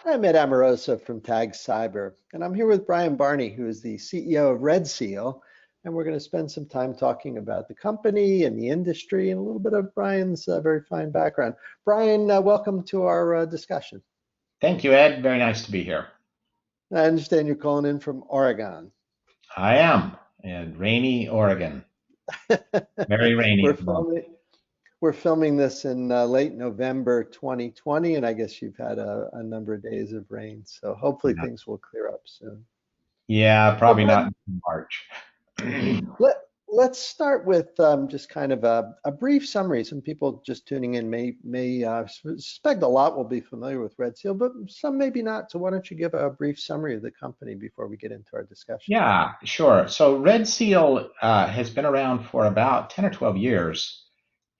I'm Ed Amoroso from Tag Cyber, and I'm here with Bryan Barney, who is the CEO of RedSeal, and we're going to spend some time talking about the company and the industry and a little bit of Bryan's very fine background. Bryan, welcome to our discussion. Thank you, Ed. Very nice to be here. I understand you're calling in from Oregon. I am in rainy Oregon. Very rainy We're at the moment. filming this in late November 2020, and I guess you've had a number of days of rain, so hopefully Yeah, things will clear up soon. yeah, Well, probably not Bryan, in March. Let, let's start with just kind of a brief summary. Some people just tuning in may suspect a lot will be familiar with Red Seal, but some maybe not. So why don't you give a brief summary of the company before we get into our discussion? Yeah, sure. So Red Seal has been around for about 10 or 12 years.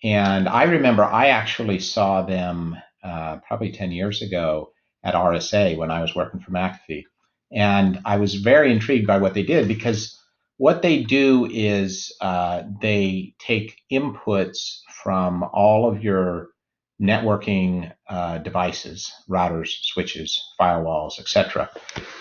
And I remember I actually saw them probably 10 years ago at RSA when I was working for McAfee. And I was very intrigued by what they did because what they do is they take inputs from all of your networking devices, routers, switches, firewalls, etc.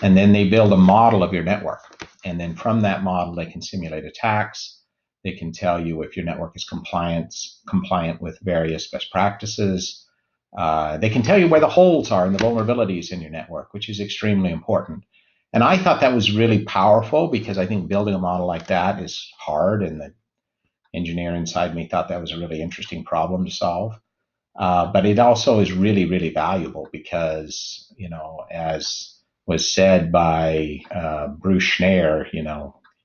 And then they build a model of your network. And then from that model, they can simulate attacks. They can tell you if your network is compliant with various best practices. They can tell you where the holes are and the vulnerabilities in your network, which is extremely important. And I thought that was really powerful because I think building a model like that is hard, and the engineer inside me thought that was a really interesting problem to solve. But it also is really, really valuable because, as was said by Bruce Schneier,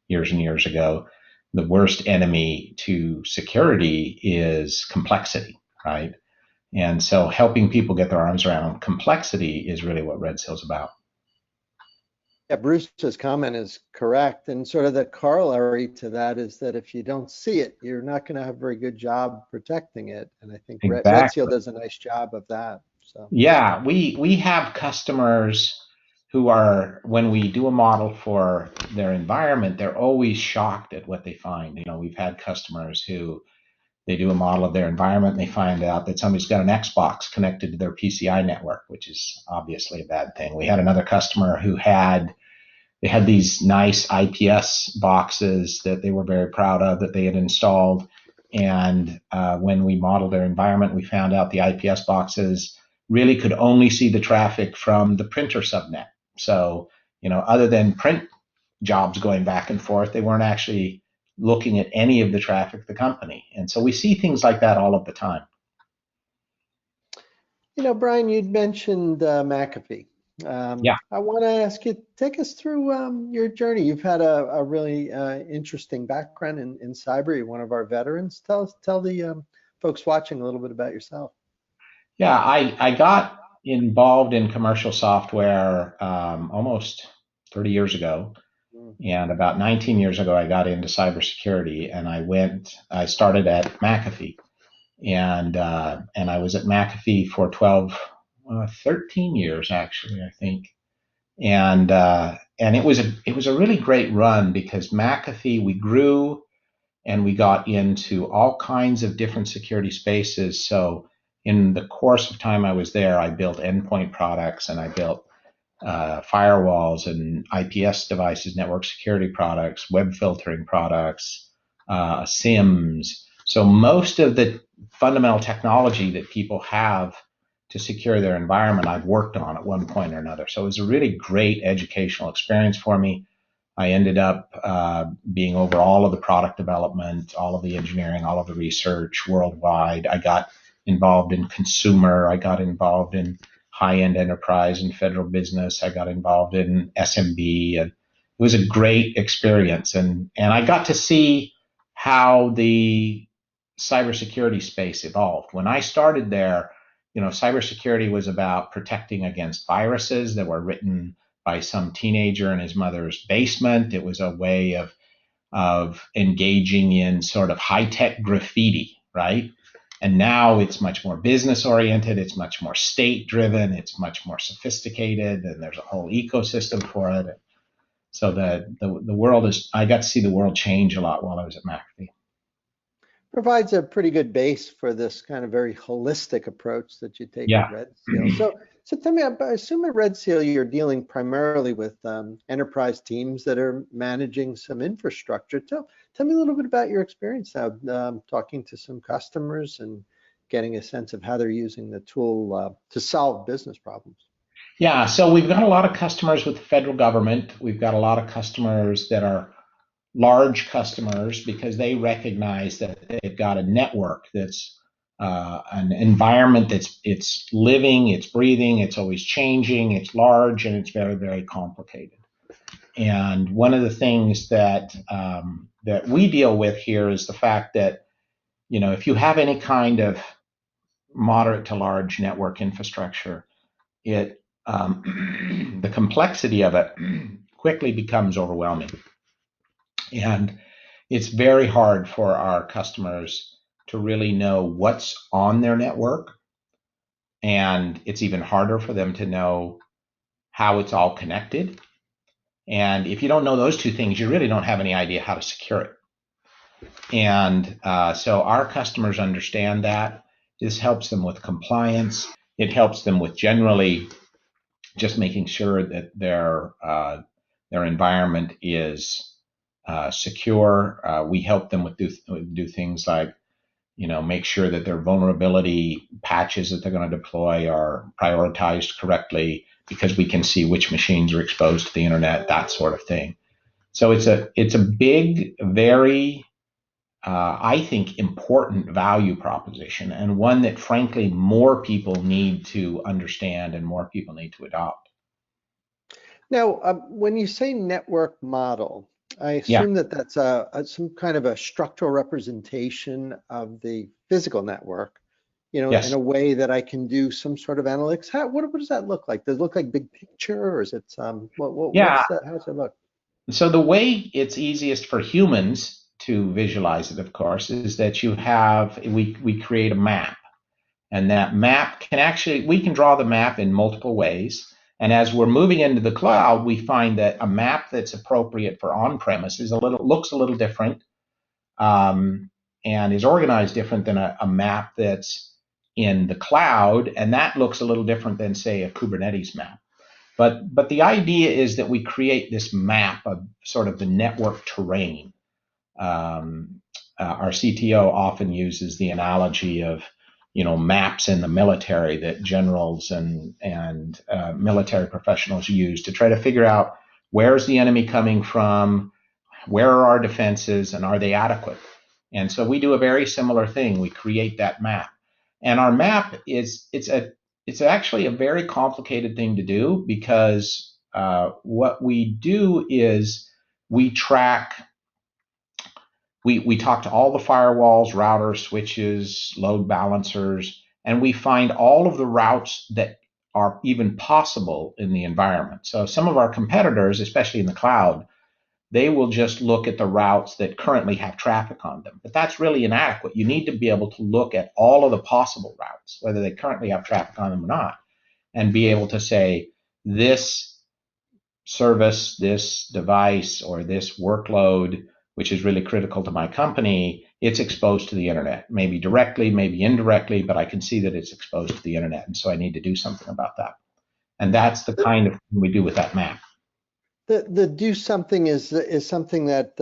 years and years ago, the worst enemy to security is complexity, right? And so helping people get their arms around complexity is really what Red Seal is about. Yeah, Bruce's comment is correct. And sort of the corollary to that is that if you don't see it, you're not going to have a very good job protecting it. And I think Red Seal Exactly. does a nice job of that. So. Yeah, we have customers who are, when we do a model for their environment, they're always shocked at what they find. We've had customers who they do a model of their environment and they find out that somebody's got an Xbox connected to their PCI network, which is obviously a bad thing. We had another customer who they had these nice IPS boxes that they were very proud of that they had installed. And when we modeled their environment, we found out the IPS boxes really could only see the traffic from the printer subnet. So, other than print jobs going back and forth, they weren't actually looking at any of the traffic of the company. And so we see things like that all of the time. Bryan, you'd mentioned McAfee. Yeah. I want to ask you, take us through your journey. You've had a really interesting background in cyber. You're one of our veterans. Tell the folks watching a little bit about yourself. Yeah, I got involved in commercial software almost 30 years ago. Mm. And about 19 years ago, I got into cybersecurity, and I started at McAfee. And I was at McAfee for 13 years, actually, I think. And it was a really great run because McAfee, we grew and we got into all kinds of different security spaces. So in the course of time I was there, I built endpoint products and I built firewalls and IPS devices, network security products, web filtering products, SIMs. So most of the fundamental technology that people have to secure their environment, I've worked on at one point or another. So it was a really great educational experience for me. I ended up being over all of the product development, all of the engineering, all of the research worldwide. I got involved in consumer. I got involved in high-end enterprise and federal business. I got involved in SMB, and it was a great experience. And I got to see how the cybersecurity space evolved. When I started there, cybersecurity was about protecting against viruses that were written by some teenager in his mother's basement. It was a way of engaging in sort of high-tech graffiti, right? And now it's much more business oriented, it's much more state driven, it's much more sophisticated, and there's a whole ecosystem for it. So the world is, I got to see the world change a lot while I was at McAfee. Provides a pretty good base for this kind of very holistic approach that you take at Yeah. Red Seal. So tell me, I assume at Red Seal you're dealing primarily with enterprise teams that are managing some infrastructure. Tell me a little bit about your experience now, talking to some customers and getting a sense of how they're using the tool to solve business problems. Yeah, so we've got a lot of customers with the federal government. We've got a lot of customers that are large customers because they recognize that they've got a network that's an environment that's it's living, it's breathing, it's always changing, it's large, and it's very, very complicated. And one of the things that we deal with here is the fact that if you have any kind of moderate to large network infrastructure, it the complexity of it quickly becomes overwhelming. And it's very hard for our customers to really know what's on their network. And it's even harder for them to know how it's all connected. And if you don't know those two things, you really don't have any idea how to secure it. And so our customers understand that. This helps them with compliance. It helps them with generally just making sure that their environment is secure. We help them with do things like make sure that their vulnerability patches that they're going to deploy are prioritized correctly because we can see which machines are exposed to the internet, that sort of thing. So it's a big, very I think important value proposition, and one that frankly more people need to understand and more people need to adopt. Now, when you say network model, I Yeah. assume that that's some kind of a structural representation of the physical network, in Yes. a way that I can do some sort of analytics. What does that look like? Does it look like big picture, or is it Yeah. what's that? How does it look? So the way it's easiest for humans to visualize it, of course, is that we create a map. And that map we can draw the map in multiple ways. And as we're moving into the cloud, we find that a map that's appropriate for on-premise looks a little different, and is organized different than a map that's in the cloud. And that looks a little different than, say, a Kubernetes map. But the idea is that we create this map of sort of the network terrain. Our CTO often uses the analogy of maps in the military that generals and military professionals use to try to figure out where's the enemy coming from, where are our defenses, and are they adequate? And so we do a very similar thing. We create that map, and our map it's actually a very complicated thing to do because what we do is we track we talk to all the firewalls, routers, switches, load balancers, and we find all of the routes that are even possible in the environment. So some of our competitors, especially in the cloud, they will just look at the routes that currently have traffic on them. But that's really inadequate. You need to be able to look at all of the possible routes, whether they currently have traffic on them or not, and be able to say, this service, this device, or this workload, which is really critical to my company, it's exposed to the internet, maybe directly, maybe indirectly, but I can see that it's exposed to the internet. And so I need to do something about that. And that's the kind of thing we do with that map. The do something is something that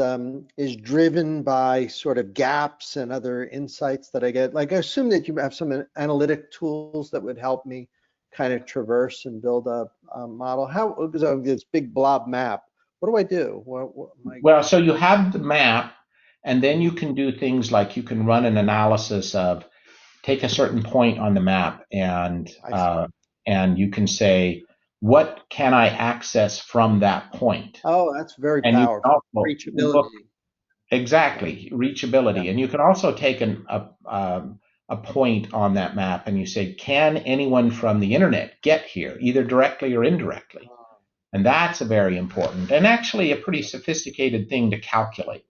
is driven by sort of gaps and other insights that I get. Like I assume that you have some analytic tools that would help me kind of traverse and build a model. Because of this big blob map, what do I do? Well, so you have the map, and then you can do things like you can run an analysis of take a certain point on the map, and you can say, what can I access from that point? Oh, that's very And you can powerful. also look Reachability. exactly Yeah. reachability, and you can also take a point on that map, and you say, can anyone from the internet get here, either directly or indirectly? And that's a very important and actually a pretty sophisticated thing to calculate.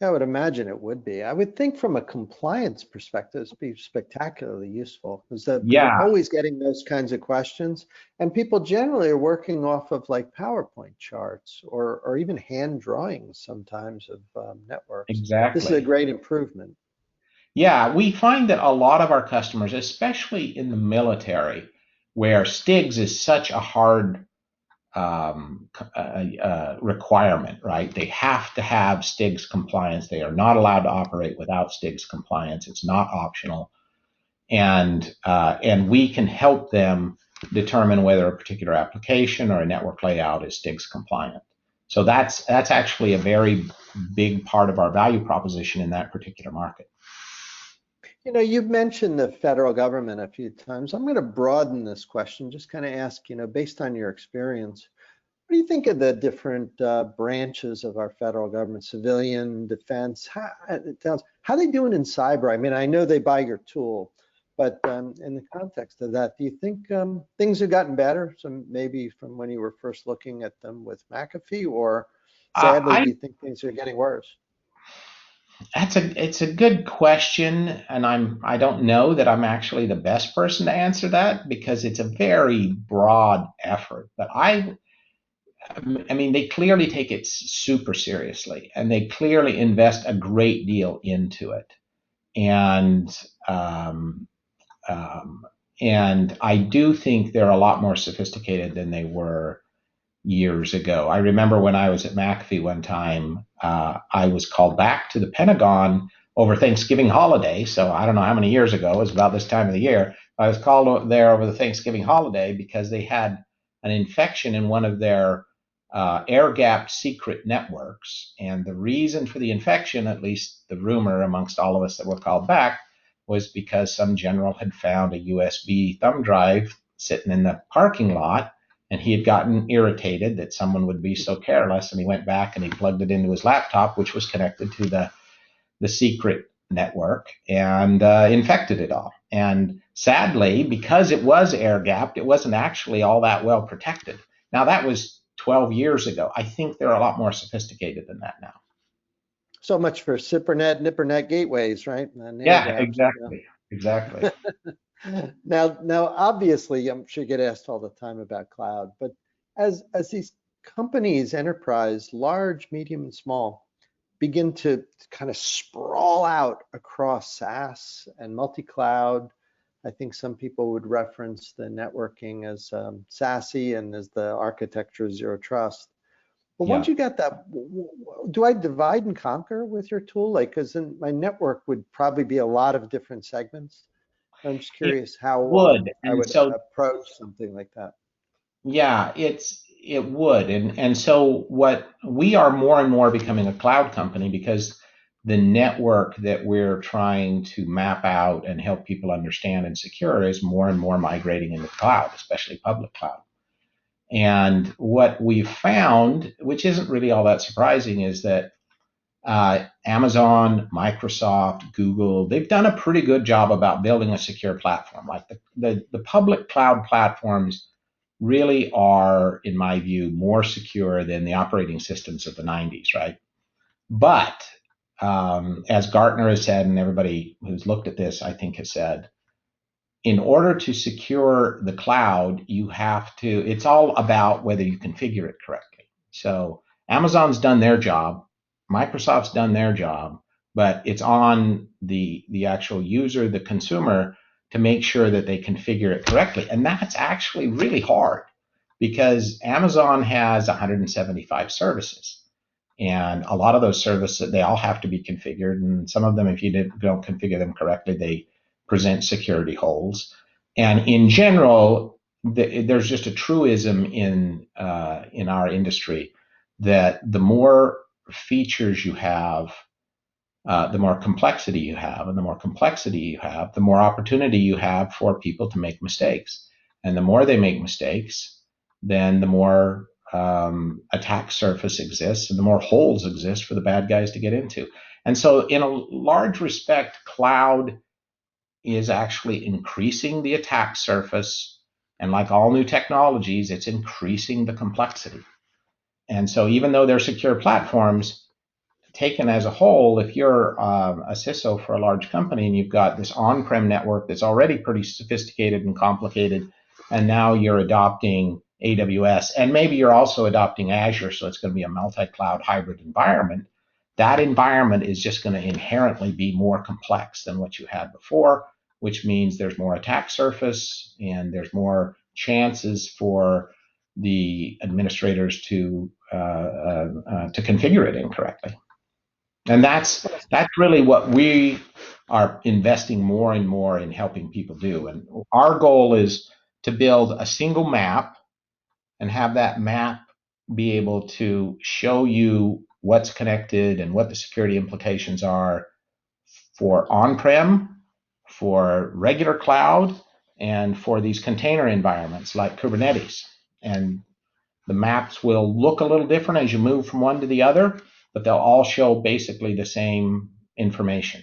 Yeah, I would imagine it would be. I would think from a compliance perspective, it'd be spectacularly useful because you're Yeah, always getting those kinds of questions, and people generally are working off of like PowerPoint charts or even hand drawings sometimes of networks. This is a exactly. great improvement. Yeah, we find that a lot of our customers, especially in the military, where STIGs is such a hard requirement, right? They have to have STIGs compliance. They are not allowed to operate without STIGs compliance. It's not optional, and we can help them determine whether a particular application or a network layout is STIGs compliant. So that's actually a very big part of our value proposition in that particular market. You know, you've mentioned the federal government a few times. I'm going to broaden this question, just kind of ask, based on your experience, what do you think of the different branches of our federal government, civilian, defense? How they doing in cyber? I mean, I know they buy your tool, but in the context of that, do you think things have gotten better? So maybe from when you were first looking at them with McAfee, or sadly, I do you think things are getting worse? it's a good question, and I don't know that I'm actually the best person to answer that because it's a very broad effort. But I mean, they clearly take it super seriously, and they clearly invest a great deal into it. And um, um, and I do think they're a lot more sophisticated than they were years ago. I remember when I was at McAfee one time, I was called back to the Pentagon over Thanksgiving holiday. So I don't know how many years ago, it was about this time of the year. I was called there over the Thanksgiving holiday because they had an infection in one of their air gapped secret networks. And the reason for the infection, at least the rumor amongst all of us that were called back, was because some general had found a USB thumb drive sitting in the parking lot, and he had gotten irritated that someone would be so careless, and he went back and he plugged it into his laptop, which was connected to the secret network, and infected it all. And sadly, because it was air gapped, it wasn't actually all that well protected. Now, that was 12 years ago. I think they're a lot more sophisticated than that now. So much for SIPRNet, NIPRNet gateways, right? And air Yeah, gaps. exactly. Exactly. Now, obviously, I'm sure you get asked all the time about cloud, but as these companies, enterprise, large, medium, and small, begin to kind of sprawl out across SaaS and multi-cloud, I think some people would reference the networking as SASE and as the architecture zero trust. But once Yeah. you got that, do I divide and conquer with your tool? Like, because then my network would probably be a lot of different segments. I'm just It curious how would. I And would so approach something like that. yeah, it would. And so what we are more and more becoming a cloud company because the network that we're trying to map out and help people understand and secure is more and more migrating into the cloud, especially public cloud. And what we've found, which isn't really all that surprising, is that Amazon, Microsoft, Google, they've done a pretty good job about building a secure platform. Like the public cloud platforms really are, in my view, more secure than the operating systems of the 90s, right? But as Gartner has said, and everybody who's looked at this, I think, has said, in order to secure the cloud, you have to, it's all about whether you configure it correctly. So Amazon's done their job, Microsoft's done their job, but it's on the actual user, the consumer, to make sure that they configure it correctly. And that's actually really hard because Amazon has 175 services. And a lot of those services, they all have to be configured. And some of them, if you don't configure them correctly, they present security holes. And in general, there's just a truism in our industry that the more features you have, the more complexity you have, and the more complexity you have, the more opportunity you have for people to make mistakes. And the more they make mistakes, then the more attack surface exists, and the more holes exist for the bad guys to get into. And so, in a large respect, cloud is actually increasing the attack surface. And like all new technologies, it's increasing the complexity. And so, even though they're secure platforms, taken as a whole, if you're a CISO for a large company and you've got this on-prem network that's already pretty sophisticated and complicated, and now you're adopting AWS, and maybe you're also adopting Azure, so it's going to be a multi-cloud hybrid environment, that environment is just going to inherently be more complex than what you had before, which means there's more attack surface and there's more chances for the administrators to configure it incorrectly. And that's really what we are investing more and more in helping people do. And our goal is to build a single map and have that map be able to show you what's connected and what the security implications are for on-prem, for regular cloud, and for these container environments like Kubernetes. And the maps will look a little different as you move from one to the other, but they'll all show basically the same information.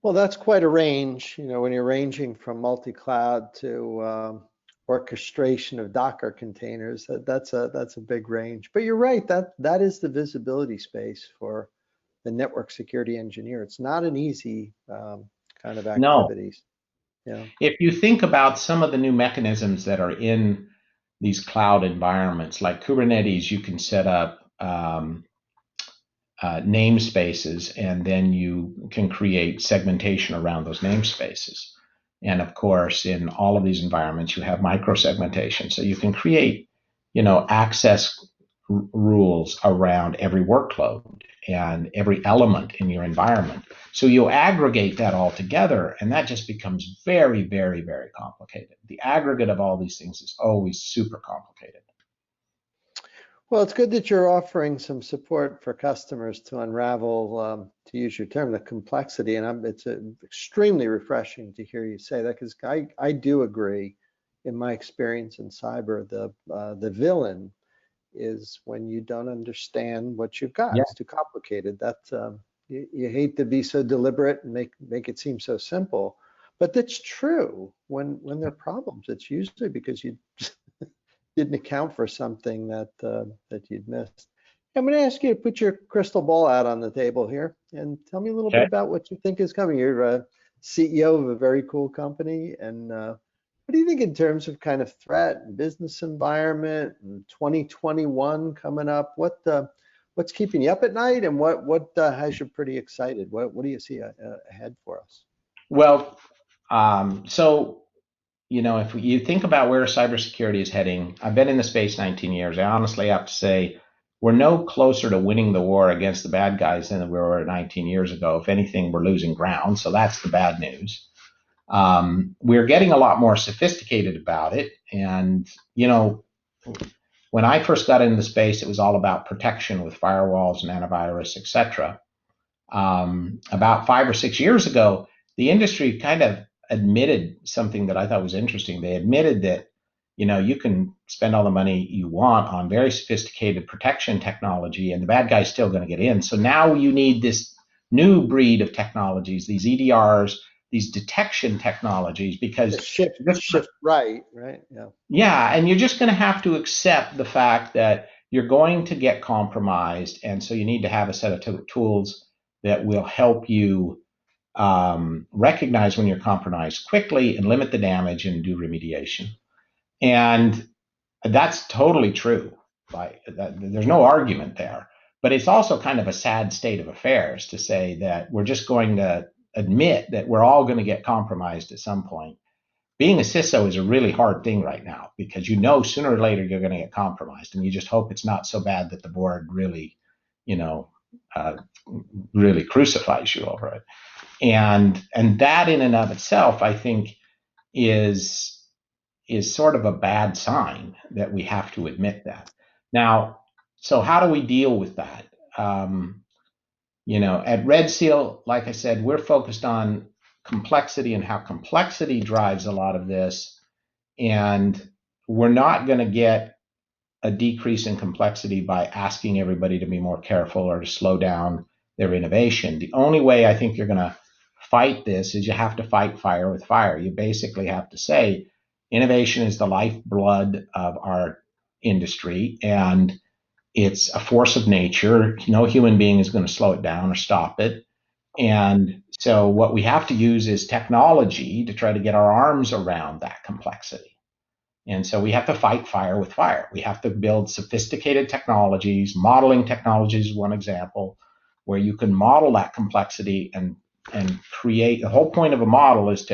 Well, that's quite a range, when you're ranging from multi-cloud to orchestration of Docker containers. That's a big range. But you're right, that is the visibility space for the network security engineer. It's not an easy kind of activities. No. Yeah. If you think about some of the new mechanisms that are in these cloud environments, like Kubernetes, you can set up namespaces, and then you can create segmentation around those namespaces. And of course, in all of these environments, you have microsegmentation. So you can create, access rules around every workload and every element in your environment. So you aggregate that all together, and that just becomes very, very, very complicated. The aggregate of all these things is always super complicated. Well, it's good that you're offering some support for customers to unravel, to use your term, the complexity. And it's extremely refreshing to hear you say that, because I do agree, in my experience in cyber, the villain is when you don't understand what you've got. Yeah. It's too complicated. You hate to be so deliberate and make it seem so simple, but that's true. When there are problems, it's usually because you didn't account for something that you'd missed. I'm going to ask you to put your crystal ball out on the table here and tell me a little bit about what you think is coming. You're a CEO of a very cool company, and what do you think in terms of kind of threat and business environment and 2021 coming up? What's keeping you up at night, and what has you pretty excited? What do you see ahead for us? Well, if you think about where cybersecurity is heading, I've been in the space 19 years. I honestly have to say we're no closer to winning the war against the bad guys than we were 19 years ago. If anything, we're losing ground. So that's the bad news. We're getting a lot more sophisticated about it. And, when I first got into the space, it was all about protection with firewalls and antivirus, et cetera. About 5 or 6 years ago, the industry kind of admitted something that I thought was interesting. They admitted that, you can spend all the money you want on very sophisticated protection technology, and the bad guy's still going to get in. So now you need this new breed of technologies, these EDRs, these detection technologies, because shift right, yeah, and you're just going to have to accept the fact that you're going to get compromised, and so you need to have a set of tools that will help you recognize when you're compromised quickly and limit the damage and do remediation. And that's totally true. There's no argument there. But it's also kind of a sad state of affairs to say that we're just going to admit that we're all going to get compromised at some point. Being a CISO is a really hard thing right now, because sooner or later you're going to get compromised, and you just hope it's not so bad that the board really, really crucifies you over it. And that in and of itself, I think, is sort of a bad sign that we have to admit that. Now, so how do we deal with that? At RedSeal, like I said, we're focused on complexity and how complexity drives a lot of this. And we're not going to get a decrease in complexity by asking everybody to be more careful or to slow down their innovation. The only way I think you're going to fight this is you have to fight fire with fire. You basically have to say innovation is the lifeblood of our industry, and it's a force of nature. No human being is going to slow it down or stop it. And so what we have to use is technology to try to get our arms around that complexity. And so we have to fight fire with fire. We have to build sophisticated technologies. Modeling technologies is one example where you can model that complexity and create. The whole point of a model is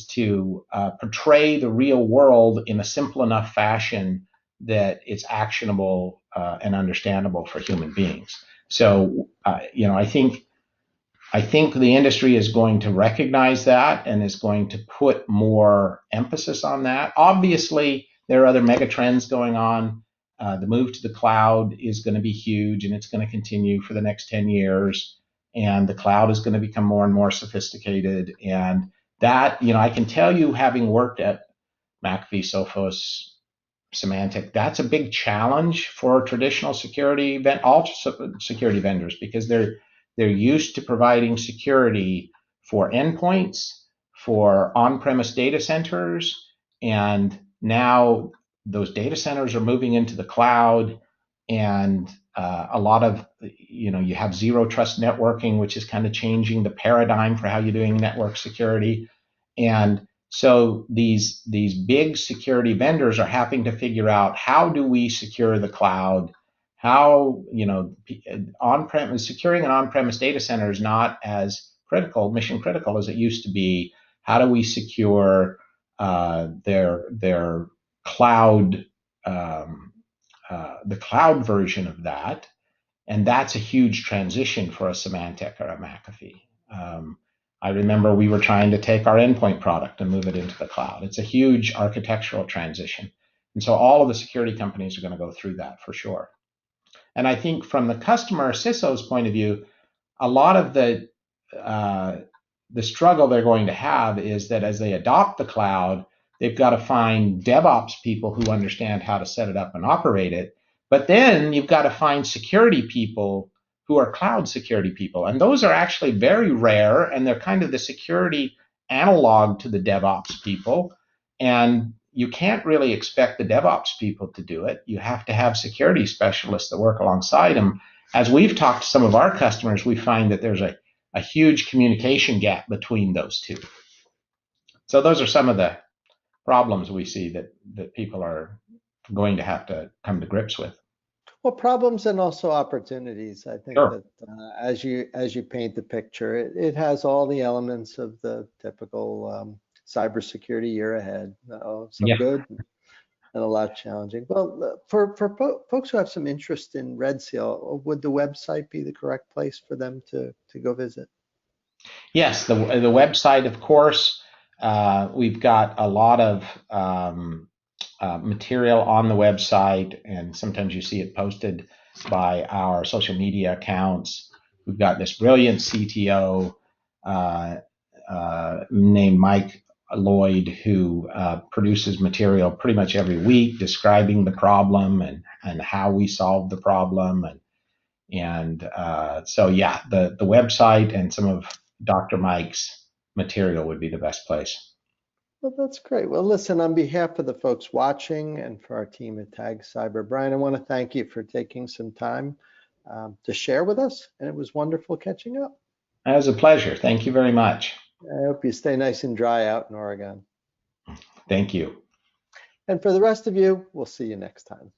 to portray the real world in a simple enough fashion that it's actionable and understandable for human beings. So I think the industry is going to recognize that and is going to put more emphasis on that. Obviously, there are other mega trends going on. The move to the cloud is going to be huge, and it's going to continue for the next 10 years. And the cloud is going to become more and more sophisticated. And that, I can tell you, having worked at McAfee, Sophos, Symantec, that's a big challenge for traditional security, all security vendors, because they're used to providing security for endpoints, for on-premise data centers, and now those data centers are moving into the cloud, and a lot of, you have zero trust networking, which is kind of changing the paradigm for how you're doing network security. And so these big security vendors are having to figure out, how do we secure the cloud? How, on-premise, securing an on-premise data center is not as mission critical as it used to be. How do we secure their cloud, the cloud version of that? And that's a huge transition for a Symantec or a McAfee. I remember we were trying to take our endpoint product and move it into the cloud. It's a huge architectural transition. And so all of the security companies are going to go through that for sure. And I think from the customer CISO's point of view, a lot of the struggle they're going to have is that as they adopt the cloud, they've got to find DevOps people who understand how to set it up and operate it. But then you've got to find security people who are cloud security people. And those are actually very rare, and they're kind of the security analog to the DevOps people. And you can't really expect the DevOps people to do it. You have to have security specialists that work alongside them. As we've talked to some of our customers, we find that there's a huge communication gap between those two. So those are some of the problems we see that people are going to have to come to grips with. Well, problems and also opportunities. I think Sure. that as you paint the picture, it has all the elements of the typical cybersecurity year ahead. Some good and a lot challenging. Well, for folks who have some interest in RedSeal, would the website be the correct place for them to go visit? Yes, the website, of course. We've got a lot of material on the website, and sometimes you see it posted by our social media accounts. We've got this brilliant CTO named Mike Lloyd, who produces material pretty much every week describing the problem and how we solve the problem. And so, yeah, the website and some of Dr. Mike's material would be the best place. Well, that's great. Well, listen, on behalf of the folks watching and for our team at Tag Cyber, Bryan, I want to thank you for taking some time to share with us, and it was wonderful catching up. It was a pleasure. Thank you very much. I hope you stay nice and dry out in Oregon. Thank you. And for the rest of you, we'll see you next time.